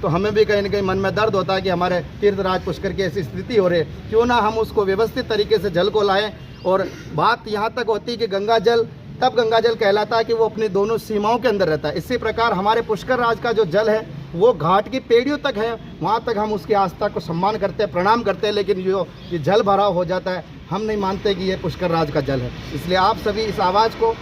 तो हमें भी कहीं ना कहीं मन में दर्द होता है कि हमारे तीर्थराज पुष्कर की ऐसी स्थिति हो रही है। क्यों ना हम उसको व्यवस्थित तरीके से जल को लाएं। और बात यहाँ तक होती है कि गंगा जल तब गंगा जल कहलाता है कि वो अपनी दोनों सीमाओं के अंदर रहता है। इसी प्रकार हमारे पुष्कर राज का जो जल है वो घाट की पेड़ियों तक है, वहाँ तक हम उसकी आस्था को सम्मान करते हैं, प्रणाम करते हैं। लेकिन जो ये जल भराव हो जाता है, हम नहीं मानते कि ये पुष्कर राज का जल है। इसलिए आप सभी इस आवाज़ को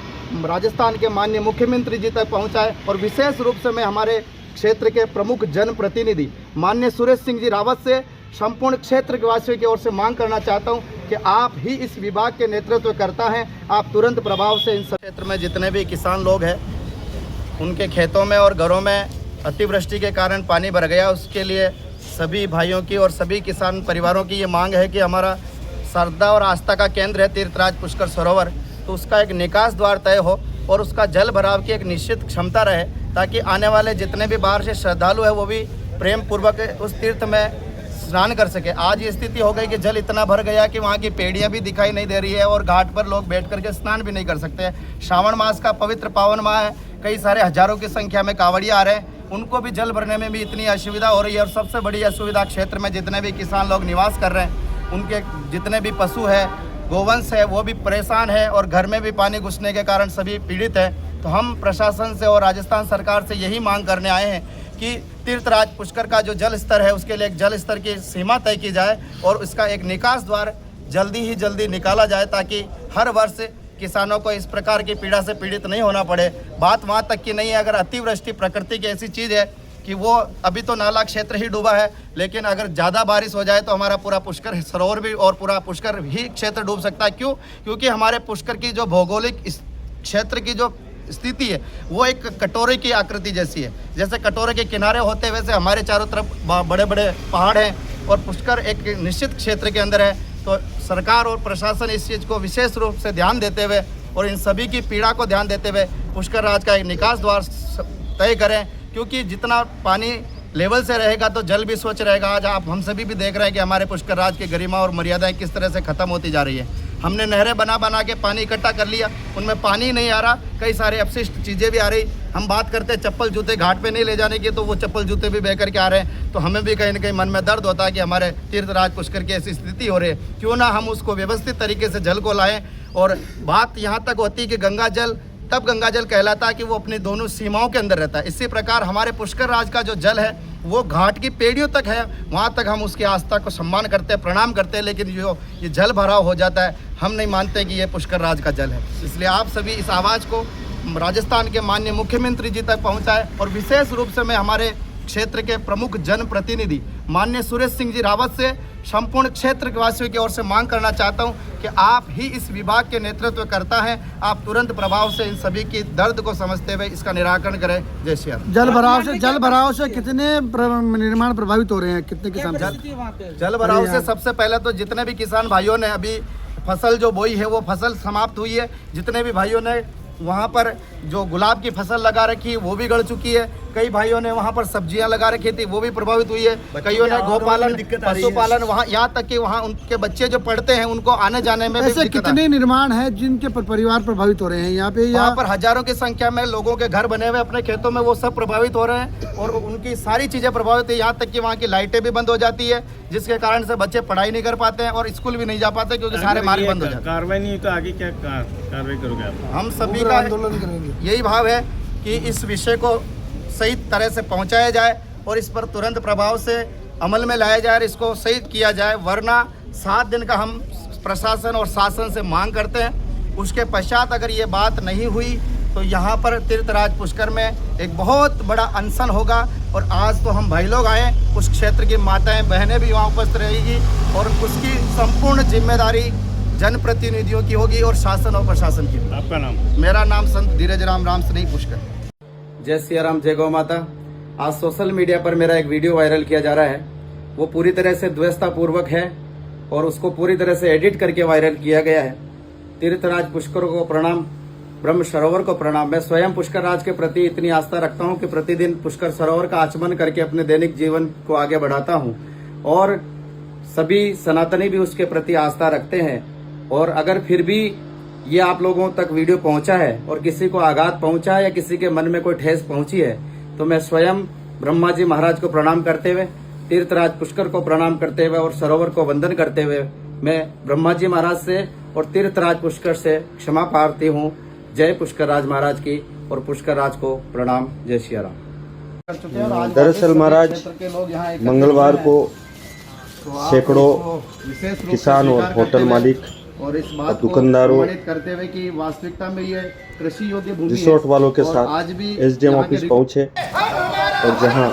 राजस्थान के माननीय मुख्यमंत्री जी तक पहुँचाएँ। और विशेष रूप से मैं हमारे क्षेत्र के प्रमुख जनप्रतिनिधि माननीय सुरेश सिंह जी रावत से संपूर्ण क्षेत्र के वासियों की ओर से मांग करना चाहता हूं कि आप ही इस विभाग के नेतृत्व करता हैं, आप तुरंत प्रभाव से इन क्षेत्र में जितने भी किसान लोग हैं उनके खेतों में और घरों में अतिवृष्टि के कारण पानी भर गया, उसके लिए सभी भाइयों की और सभी किसान परिवारों की ये मांग है कि हमारा श्रद्धा और आस्था का केंद्र है तीर्थराज पुष्कर सरोवर, तो उसका एक निकास द्वार तय हो और उसका जल भराव की एक निश्चित क्षमता रहे, ताकि आने वाले जितने भी बाहर से श्रद्धालु है वो भी प्रेम पूर्वक उस तीर्थ में स्नान कर सके। आज ये स्थिति हो गई कि जल इतना भर गया कि वहाँ की पेड़ियाँ भी दिखाई नहीं दे रही है और घाट पर लोग बैठ करके स्नान भी नहीं कर सकते हैं। श्रावण मास का पवित्र पावन माह है, कई सारे हजारों की संख्या में कांवड़िया आ रहे हैं, उनको भी जल भरने में भी इतनी असुविधा हो रही है। और सबसे बड़ी असुविधा क्षेत्र में जितने भी किसान लोग निवास कर रहे हैं, उनके जितने भी पशु है, गोवंश है, वो भी परेशान है और घर में भी पानी घुसने के कारण सभी पीड़ित है। तो हम प्रशासन से और राजस्थान सरकार से यही मांग करने आए हैं कि तीर्थराज पुष्कर का जो जल स्तर है उसके लिए एक जल स्तर की सीमा तय की जाए और इसका एक निकास द्वार जल्दी ही जल्दी निकाला जाए, ताकि हर वर्ष किसानों को इस प्रकार की पीड़ा से पीड़ित नहीं होना पड़े। बात वहाँ तक की नहीं है, अगर अतिवृष्टि प्रकृति की ऐसी चीज़ है कि वो अभी तो नाला क्षेत्र ही डूबा है, लेकिन अगर ज़्यादा बारिश हो जाए तो हमारा पूरा पुष्कर सरोवर भी और पूरा पुष्कर ही क्षेत्र डूब सकता है। क्यों? क्योंकि हमारे पुष्कर की जो भौगोलिक क्षेत्र की जो स्थिति है वो एक कटोरे की आकृति जैसी है। जैसे कटोरे के किनारे होते वैसे हमारे चारों तरफ बड़े बड़े पहाड़ हैं और पुष्कर एक निश्चित क्षेत्र के अंदर है। तो सरकार और प्रशासन इस चीज़ को विशेष रूप से ध्यान देते हुए और इन सभी की पीड़ा को ध्यान देते हुए पुष्कर राज का एक निकास द्वार तय करें, क्योंकि जितना पानी लेवल से रहेगा तो जल भी स्वच्छ रहेगा। आज आप हम सभी भी देख रहे हैं कि हमारे पुष्कर राज की गरिमा और मर्यादाएं किस तरह से ख़त्म होती जा रही है। हमने नहरें बना के पानी इकट्ठा कर लिया, उनमें पानी नहीं आ रहा, कई सारे अपशिष्ट चीज़ें भी आ रही। हम बात करते हैं चप्पल जूते घाट पे नहीं ले जाने की, तो वो चप्पल जूते भी बह करके आ रहे हैं। तो हमें भी कहीं ना कहीं मन में दर्द होता है कि हमारे तीर्थराज पुष्कर की ऐसी स्थिति हो रही है। क्यों ना हम उसको व्यवस्थित तरीके से जल को लाएँ। और बात यहाँ तक होती है कि गंगा जल तब गंगा जल कहलाता है कि वो अपनी दोनों सीमाओं के अंदर रहता है। इसी प्रकार हमारे पुष्कर राज का जो जल है वो घाट की पेड़ियों तक है, वहाँ तक हम उसकी आस्था को सम्मान करते हैं, प्रणाम करते हैं। लेकिन जो ये जल भराव हो जाता है, हम नहीं मानते कि ये पुष्कर राज का जल है। इसलिए आप सभी इस आवाज़ को राजस्थान के माननीय मुख्यमंत्री जी तक पहुँचाएँ। और विशेष रूप से मैं हमारे क्षेत्र के प्रमुख जनप्रतिनिधि माननीय सुरेश सिंह जी रावत से संपूर्ण क्षेत्र के वासियों की ओर से मांग करना चाहता हूं कि आप ही इस विभाग के नेतृत्व करता हैं, आप तुरंत प्रभाव से इन सभी की दर्द को समझते हुए इसका निराकरण करें। जय श्री राम। जल भराव से कितने निर्माण प्रभावित हो रहे हैं, कितने किसान? जल भराव से सबसे पहले तो जितने भी किसान भाइयों ने अभी फसल जो बोई है वो फसल समाप्त हुई है। जितने भी भाइयों ने वहाँ पर जो गुलाब की फसल लगा रखी वो भी गड़ चुकी है। कई भाइयों ने वहाँ पर सब्जियां लगा रखी थी वो भी प्रभावित हुई है। कईयों ने गोपालन पशुपालन, वहाँ यहाँ तक कि वहाँ उनके बच्चे जो पढ़ते हैं उनको आने जाने में ऐसे कितने निर्माण है जिनके परिवार प्रभावित हो रहे हैं यहाँ पे? यहाँ पर हजारों की संख्या में लोगों के घर बने हुए अपने खेतों में, वो सब प्रभावित हो रहे हैं और उनकी सारी चीजें प्रभावित है। यहाँ तक कि वहाँ की लाइटें भी बंद हो जाती है, जिसके कारण से बच्चे पढ़ाई नहीं कर पाते हैं और स्कूल भी नहीं जा पाते क्योंकि सारे मार्ग बंद हो जाते हैं। कार्रवाई नहीं तो आगे क्या कार्रवाई करोगे आप? हम सभी का आंदोलन करेंगे। यही भाव है कि इस विषय को सही तरह से पहुंचाया जाए और इस पर तुरंत प्रभाव से अमल में लाया जाए और इसको सही किया जाए, वरना 7 दिन का हम प्रशासन और शासन से मांग करते हैं। उसके पश्चात अगर ये बात नहीं हुई तो यहाँ पर तीर्थराज पुष्कर में एक बहुत बड़ा अनशन होगा। और आज तो हम भाई लोग आए, उस क्षेत्र की माताएं बहनें भी वहाँ उपस्थित रहेगी और उसकी संपूर्ण जिम्मेदारी जनप्रतिनिधियों की होगी और शासन और प्रशासन की। आपका नाम? मेरा नाम संत धीरज राम स्नेही पुष्कर। जय श्री राम, जय गौ माता। आज सोशल मीडिया पर मेरा एक वीडियो वायरल किया जा रहा है, वो पूरी तरह से द्वेषतापूर्वक है और उसको पूरी तरह से एडिट करके वायरल किया गया है। तीर्थराज पुष्कर को प्रणाम, ब्रह्म सरोवर को प्रणाम। मैं स्वयं पुष्कर राज के प्रति इतनी आस्था रखता हूँ कि प्रतिदिन पुष्कर सरोवर का आचमन करके अपने दैनिक जीवन को आगे बढ़ाता हूँ और सभी सनातनी भी उसके प्रति आस्था रखते हैं। और अगर फिर भी ये आप लोगों तक वीडियो पहुंचा है और किसी को आघात पहुंचा है या किसी के मन में कोई ठेस पहुंची है तो मैं स्वयं ब्रह्मा जी महाराज को प्रणाम करते हुए, तीर्थराज पुष्कर को प्रणाम करते हुए और सरोवर को वंदन करते हुए मैं ब्रह्मा जी महाराज से और तीर्थराज पुष्कर से क्षमा प्रार्थी हूँ। जय पुष्कर राज महाराज की और पुष्कर राज को प्रणाम। जय श्री राम। दरअसल महाराज मंगलवार को सैकड़ों किसान और होटल मालिक और इस और बात को दुकानदारों प्रमाणित करते हुए कि वास्तविकता में ये कृषि योग्य भूमि रिसोर्ट है वालों के और साथ आज भी एसडीएम यहाँ के ऑफिस पहुंचे और जहां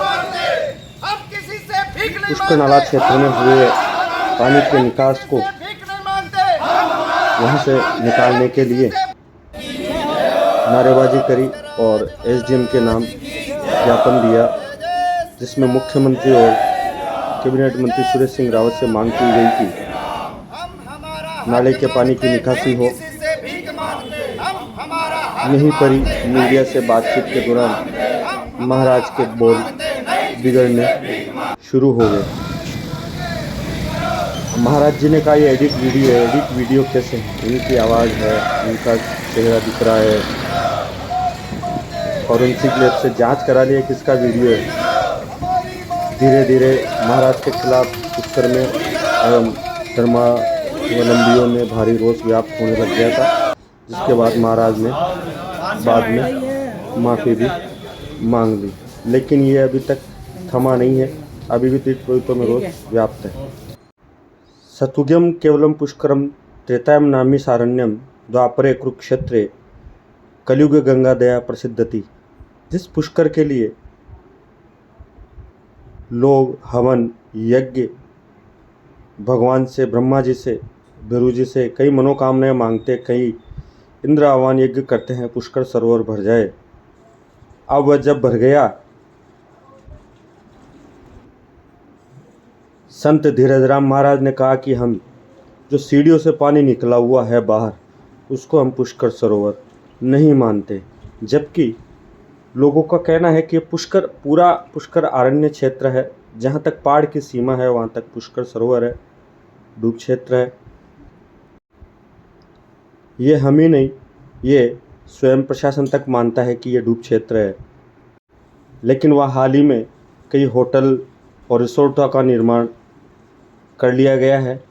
पुष्कर नाला क्षेत्र में हुए पानी के निकास को वहां से निकालने के लिए नारेबाजी करी और एसडीएम के नाम ज्ञापन दिया, जिसमें मुख्यमंत्री और कैबिनेट मंत्री सुरेश सिंह रावत से मांग की गई कि नाले के पानी की निकासी हो। यहीं पर ही मीडिया से बातचीत के दौरान महाराज के बोल बिगड़ने शुरू हो गए। महाराज जी ने कहा ये एडिट वीडियो है। एडिट वीडियो कैसे है? इनकी आवाज़ है, इनका चेहरा दिख रहा है, फॉरेंसिक लैब से जांच करा लिया किसका वीडियो है। धीरे धीरे महाराज के खिलाफ पुष्कर में एवं धर्मावलंबियों में भारी रोष व्याप्त होने लग गया था, जिसके बाद महाराज ने बाद में माफ़ी भी मांग ली। लेकिन ये अभी तक थमा नहीं है, अभी भी तीर्थपुरोहितों में रोष व्याप्त है। सतुग्यम केवलम पुष्करम त्रेतायम नामी सारण्यम द्वापरे कुरुक्षेत्रे कलियुग गंगा दया प्रसिद्धति। जिस पुष्कर के लिए लोग हवन यज्ञ भगवान से, ब्रह्मा जी से, भैरू जी से कई मनोकामनाएं मांगते, कई इंद्र आह्वान यज्ञ करते हैं पुष्कर सरोवर भर जाए। अब वह जब भर गया, संत धीरजराम महाराज ने कहा कि हम जो सीढ़ियों से पानी निकला हुआ है बाहर, उसको हम पुष्कर सरोवर नहीं मानते। जबकि लोगों का कहना है कि पुष्कर पूरा पुष्कर अरण्य क्षेत्र है, जहाँ तक पहाड़ की सीमा है वहाँ तक पुष्कर सरोवर है, डूब क्षेत्र है। ये हम ही नहीं, ये स्वयं प्रशासन तक मानता है कि ये डूब क्षेत्र है। लेकिन वह हाल ही में कई होटल और रिसोर्टों का निर्माण कर लिया गया है।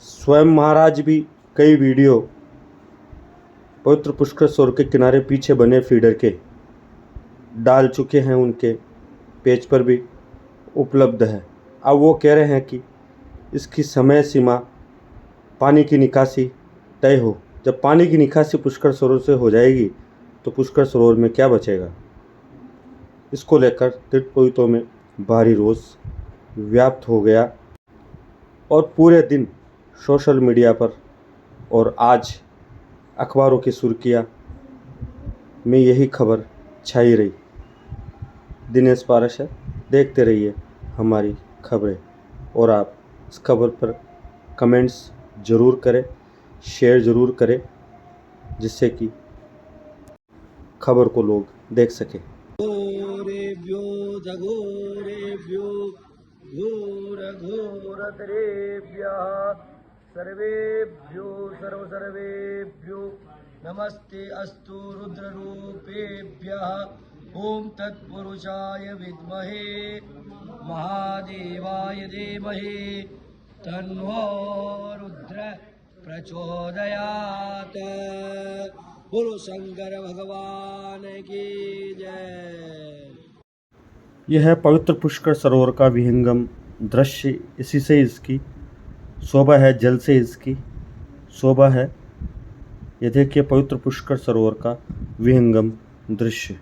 स्वयं महाराज भी कई वीडियो पवित्र पुष्कर सरोवर के किनारे पीछे बने फीडर के डाल चुके हैं, उनके पेज पर भी उपलब्ध है। अब वो कह रहे हैं कि इसकी समय सीमा पानी की निकासी तय हो। जब पानी की निकासी पुष्कर सरोवर से हो जाएगी तो पुष्कर सरोवर में क्या बचेगा। इसको लेकर तीर्थपुरोहितों में भारी रोष व्याप्त हो गया और पूरे दिन सोशल मीडिया पर और आज अखबारों की सुर्खियाँ में यही खबर छाई रही। दिनेश पारस है, देखते रहिए हमारी खबरें और आप इस खबर पर कमेंट्स ज़रूर करें, शेयर ज़रूर करें, जिससे कि खबर को लोग देख सकें। घोरेभ्यो जघोरेभ्यो घोरघोरतरेभ्यः सर्वेभ्यो सर्वेभ्यो नमस्ते अस्तु रुद्ररूपेभ्यः। ओम तत्पुरुषाय विद्महे महादेवाय धीमहि तन्नो रुद्र प्रचोदयात्। बोलो शंकर भगवान की जय। यह है पवित्र पुष्कर सरोवर का विहंगम दृश्य। इसी से इसकी शोभा है, जल से इसकी शोभा है। यह देखिए पवित्र पुष्कर सरोवर का विहंगम दृश्य।